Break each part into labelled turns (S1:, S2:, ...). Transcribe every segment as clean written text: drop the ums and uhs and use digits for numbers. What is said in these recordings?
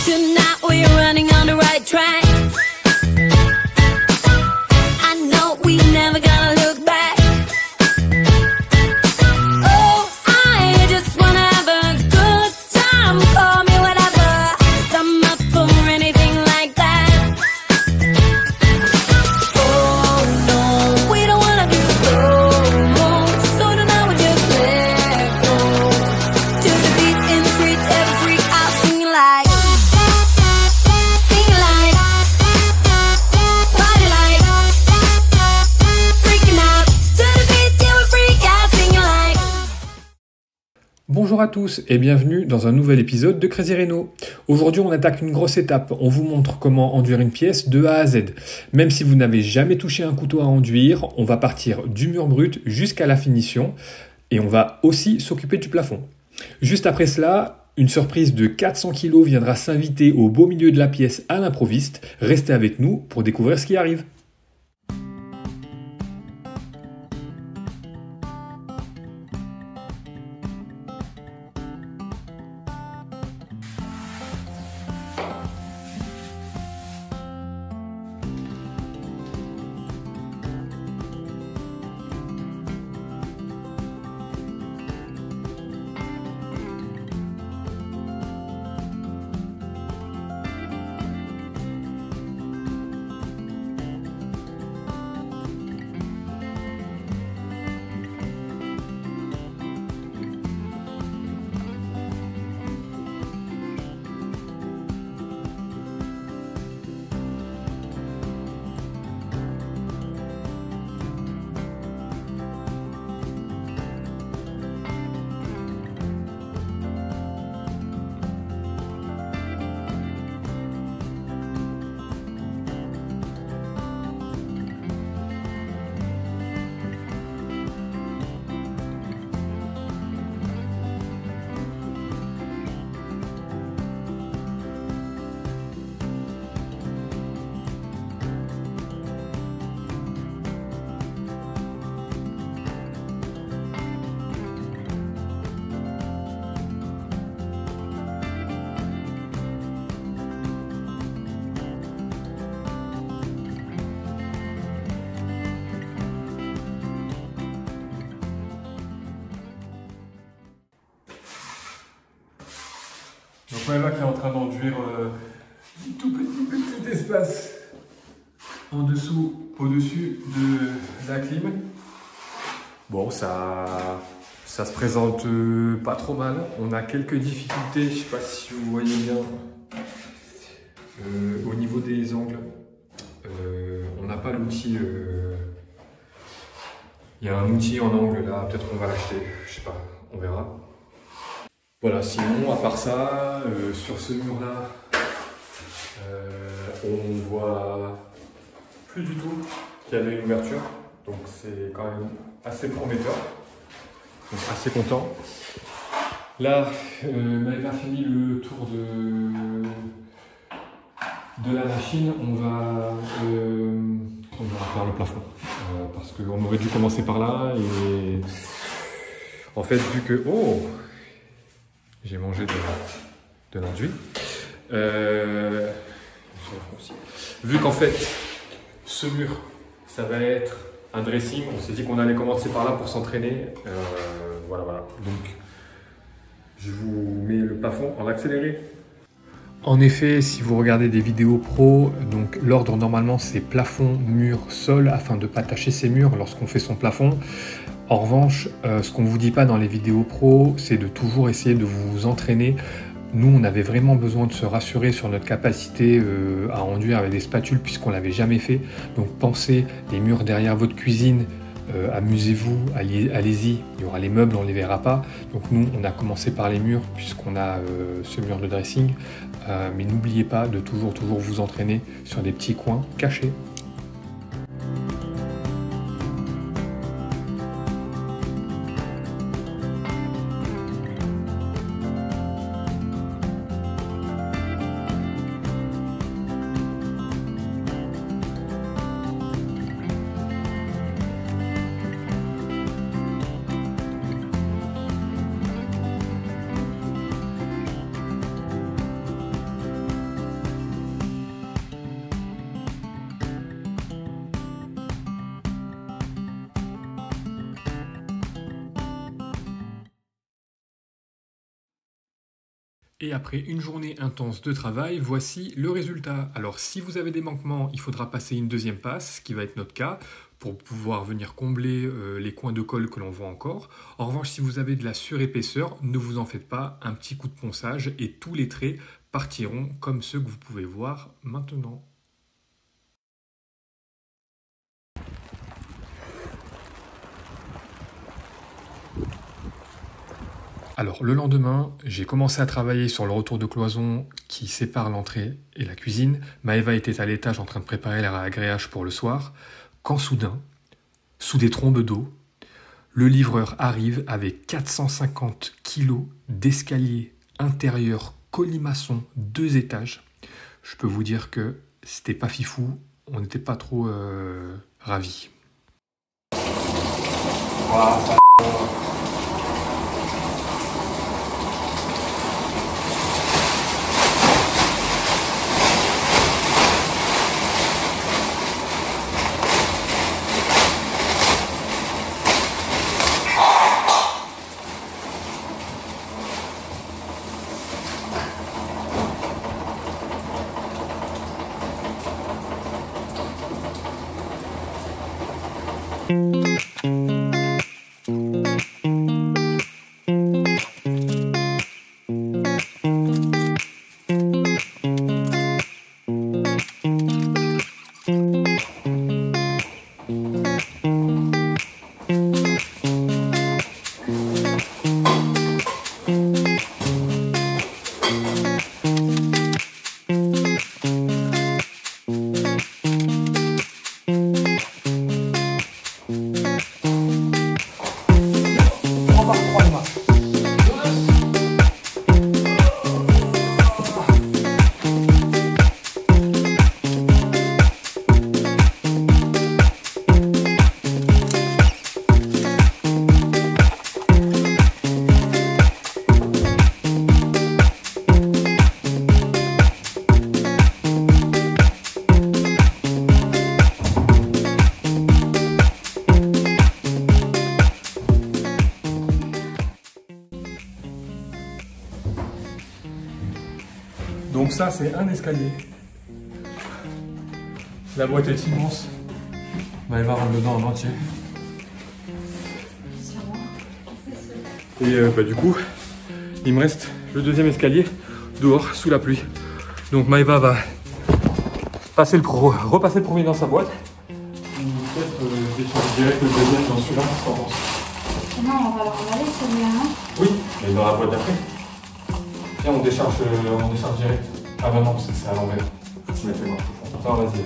S1: Tonight we're running on the right track. I know we never gonna look back. Oh, I just wanna have a good time. Call me whatever, 'cause I'm up for anything like that. Oh no, we don't wanna do slow-mo, so tonight we just let go. To the beat in the streets, every freak out singing like, singing like, party like, freaking out. To the beat, yeah we freak out singing like.
S2: Bonjour à tous et bienvenue dans un nouvel épisode de Crazy Reno. Aujourd'hui on attaque une grosse étape, on vous montre comment enduire une pièce de A à Z. Même si vous n'avez jamais touché un couteau à enduire, on va partir du mur brut jusqu'à la finition et on va aussi s'occuper du plafond. Juste après cela, une surprise de 400 kg viendra s'inviter au beau milieu de la pièce à l'improviste. Restez avec nous pour découvrir ce qui arrive. Donc on est là qui est en train d'enduire un tout petit espace en dessous, au-dessus de la clim. Bon, ça se présente pas trop mal. On a quelques difficultés, je sais pas si vous voyez bien, au niveau des angles. On n'a pas l'outil. Il y a un outil en angle là, peut-être qu'on va l'acheter, je sais pas, on verra. Voilà, sinon, à part ça, sur ce mur-là, on voit plus du tout qu'il y avait une ouverture. Donc c'est quand même assez prometteur. Donc assez content. Là, Maëva a fini le tour de la machine. On va faire le plafond. Parce qu'on aurait dû commencer par là. Et en fait, vu que... Oh, j'ai mangé de l'enduit. Vu qu'en fait, ce mur, ça va être un dressing, on s'est dit qu'on allait commencer par là pour s'entraîner. Voilà. Donc, je vous mets le plafond en accéléré. En effet, si vous regardez des vidéos pro, donc l'ordre normalement c'est plafond, mur, sol, afin de ne pas tacher ses murs lorsqu'on fait son plafond. En revanche, ce qu'on ne vous dit pas dans les vidéos pro, c'est de toujours essayer de vous entraîner. Nous, on avait vraiment besoin de se rassurer sur notre capacité à enduire avec des spatules puisqu'on ne l'avait jamais fait. Donc pensez, les murs derrière votre cuisine, amusez-vous, allez-y, il y aura les meubles, on ne les verra pas. Donc nous, on a commencé par les murs puisqu'on a ce mur de dressing. Mais n'oubliez pas de toujours vous entraîner sur des petits coins cachés. Et après une journée intense de travail, voici le résultat. Alors si vous avez des manquements, il faudra passer une deuxième passe, ce qui va être notre cas, pour pouvoir venir combler les coins de colle que l'on voit encore. En revanche, si vous avez de la surépaisseur, ne vous en faites pas, un petit coup de ponçage et tous les traits partiront comme ceux que vous pouvez voir maintenant. Alors le lendemain, j'ai commencé à travailler sur le retour de cloison qui sépare l'entrée et la cuisine. Maëva était à l'étage en train de préparer l'air à agréage pour le soir, quand soudain, sous des trombes d'eau, le livreur arrive avec 450 kilos d'escalier intérieur colimaçon 2 étages. Je peux vous dire que c'était pas fifou, on n'était pas trop ravis. Wow. Donc ça, c'est un escalier. La boîte est immense. Maëva rentre dedans en entier. Et du coup, il me reste le deuxième escalier dehors, sous la pluie. Donc Maëva va repasser le premier dans sa boîte. Peut-être décharger direct le deuxième dans celui-là, qu'est-ce qu'on pense?
S3: Non, on va le remballer celui-là, non?
S2: Oui, mais dans la boîte d'après. Tiens, on décharge direct. Ah bah non, c'est à l'envers. Faut que tu mettes les mains. Attends, vas-y.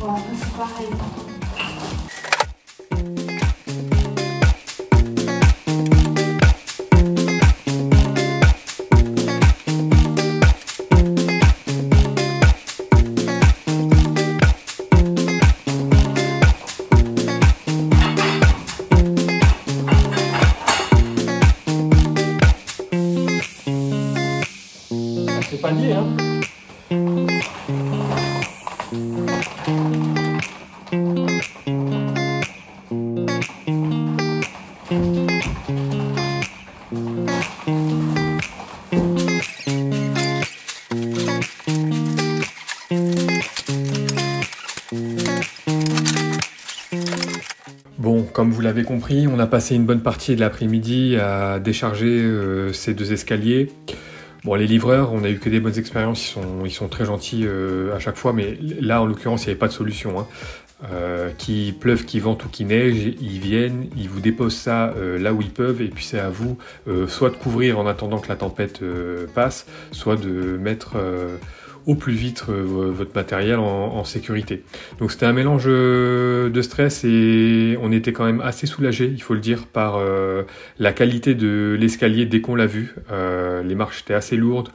S3: Bon, c'est pareil.
S2: C'est pas lié, hein? Bon, comme vous l'avez compris, on a passé une bonne partie de l'après-midi à décharger ces 2 escaliers. Bon, les livreurs, on n'a eu que des bonnes expériences, ils sont très gentils à chaque fois, mais là, en l'occurrence, il n'y avait pas de solution. Hein. Qu'il pleuve, qu'il vente ou qu'il neige, ils viennent, ils vous déposent ça là où ils peuvent, et puis c'est à vous soit de couvrir en attendant que la tempête passe, soit de mettre au plus vite votre matériel en sécurité. Donc c'était un mélange de stress et on était quand même assez soulagé, il faut le dire, par la qualité de l'escalier dès qu'on l'a vu. Les marches étaient assez lourdes,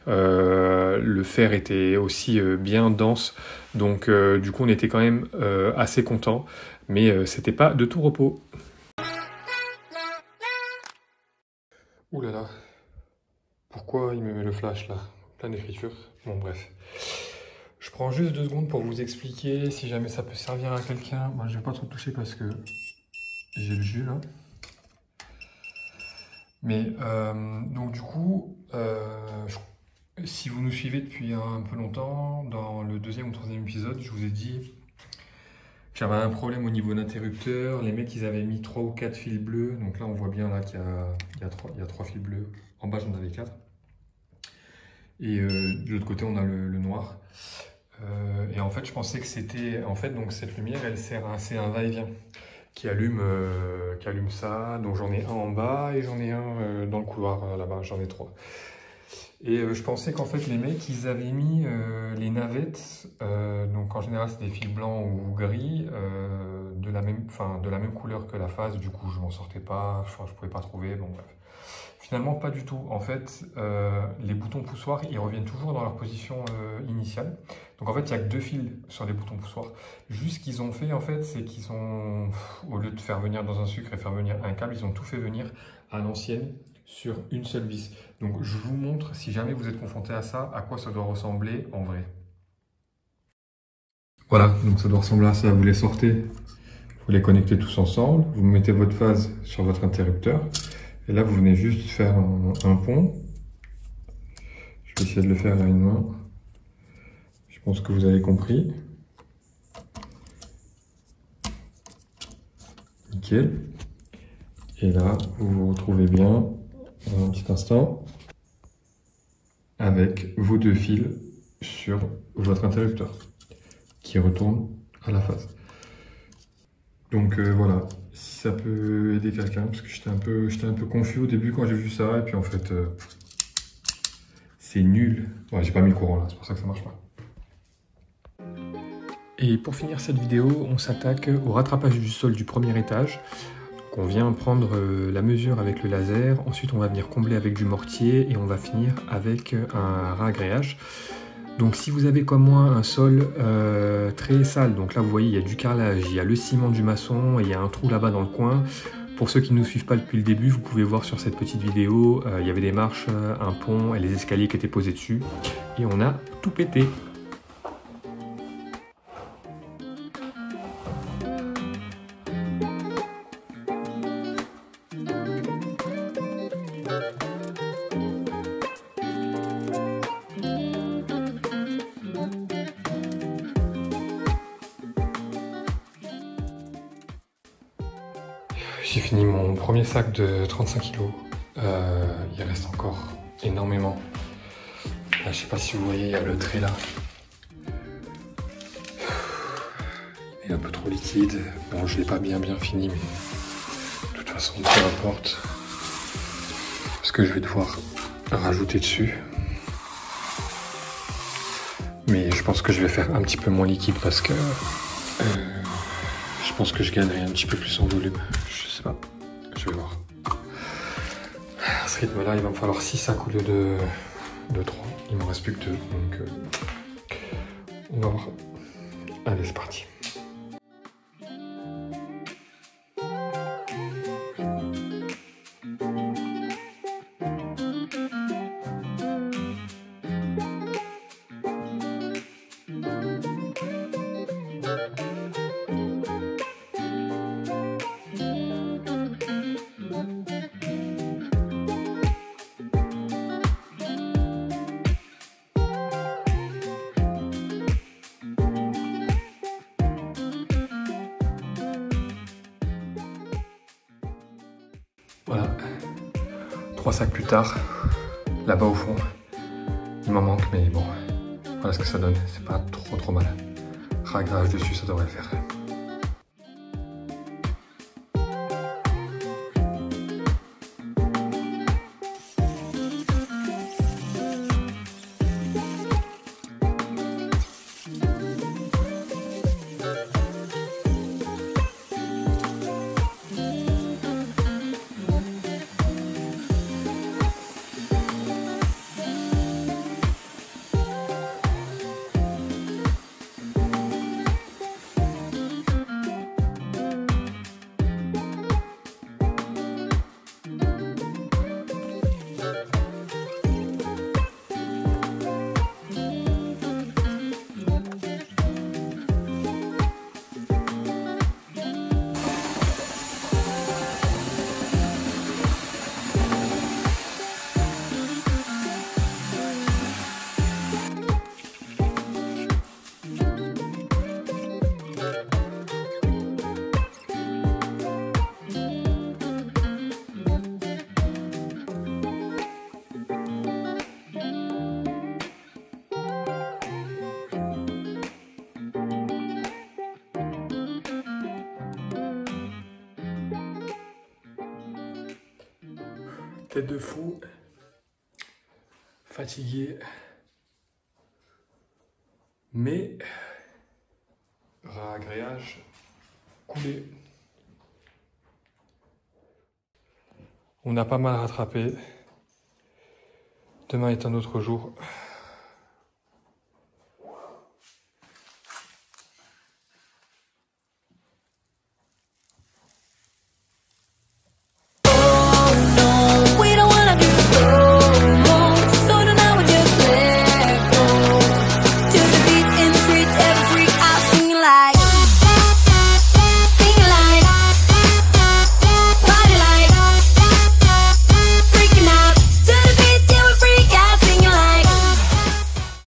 S2: le fer était aussi bien dense, donc du coup on était quand même assez content, mais c'était pas de tout repos. Ouh là là, pourquoi il me met le flash là? Plein d'écriture. Bon, bref. Je prends juste 2 secondes pour vous expliquer si jamais ça peut servir à quelqu'un. Moi, je vais pas trop toucher parce que j'ai le jus là. Mais donc du coup, si vous nous suivez depuis un peu longtemps, dans le deuxième ou troisième épisode, je vous ai dit que j'avais un problème au niveau d'interrupteur. Les mecs, ils avaient mis 3 ou 4 fils bleus. Donc là, on voit bien là qu'il y a 3 fils bleus. En bas, j'en avais 4. Et de l'autre côté, on a le noir. Et en fait, je pensais que c'était... En fait, donc cette lumière, elle sert à... C'est un va-et-vient qui allume ça. Donc j'en ai un en bas et j'en ai un dans le couloir là-bas. J'en ai 3. Et je pensais qu'en fait, les mecs, ils avaient mis les navettes. Donc en général, c'est des fils blancs ou gris de la même couleur que la phase. Du coup, je m'en sortais pas. Enfin, je pouvais pas trouver. Bon, bref. Finalement, pas du tout. En fait, les boutons poussoirs, ils reviennent toujours dans leur position initiale. Donc en fait, il n'y a que 2 fils sur les boutons poussoirs. Juste ce qu'ils ont fait, en fait, c'est qu'ils ont, au lieu de faire venir dans un sucre et faire venir un câble, ils ont tout fait venir à l'ancienne sur une seule vis. Donc je vous montre, si jamais vous êtes confronté à ça, à quoi ça doit ressembler en vrai. Voilà, donc ça doit ressembler à ça. Vous les sortez, vous les connectez tous ensemble, vous mettez votre phase sur votre interrupteur. Et là, vous venez juste faire un pont. Je vais essayer de le faire à une main. Je pense que vous avez compris. Nickel. Et là, vous vous retrouvez bien, dans un petit instant, avec vos 2 fils sur votre interrupteur, qui retourne à la phase. Donc voilà, si ça peut aider quelqu'un, parce que j'étais un peu confus au début quand j'ai vu ça, et puis en fait, c'est nul. Ouais, j'ai pas mis le courant là, c'est pour ça que ça marche pas. Et pour finir cette vidéo, on s'attaque au rattrapage du sol du premier étage. Donc on vient prendre la mesure avec le laser, ensuite on va venir combler avec du mortier, et on va finir avec un ragréage. Donc si vous avez comme moi un sol très sale, donc là vous voyez il y a du carrelage, il y a le ciment du maçon et il y a un trou là-bas dans le coin. Pour ceux qui ne nous suivent pas depuis le début, vous pouvez voir sur cette petite vidéo, il y avait des marches, un pont et les escaliers qui étaient posés dessus. Et on a tout pété. J'ai fini mon premier sac de 35 kg. Il reste encore énormément. Là, je sais pas si vous voyez, il y a le trait là. Il est un peu trop liquide. Bon, je l'ai pas bien fini, mais de toute façon, peu importe. Parce que je vais devoir rajouter dessus. Mais je pense que je vais faire un petit peu moins liquide parce que je pense que je gagnerai un petit peu plus en volume. Je sais pas, je vais voir. À ce rythme-là, il va me falloir 6 sacs au lieu de 3. Il m'en reste plus que 2, donc on va voir. Allez, c'est parti. Voilà, 3 sacs plus tard, là-bas au fond, il m'en manque, mais bon, voilà ce que ça donne, c'est pas trop mal. Ragrage dessus, ça devrait le faire. Tête de fou, fatigué, mais agréage coulé. On a pas mal rattrapé. Demain est un autre jour.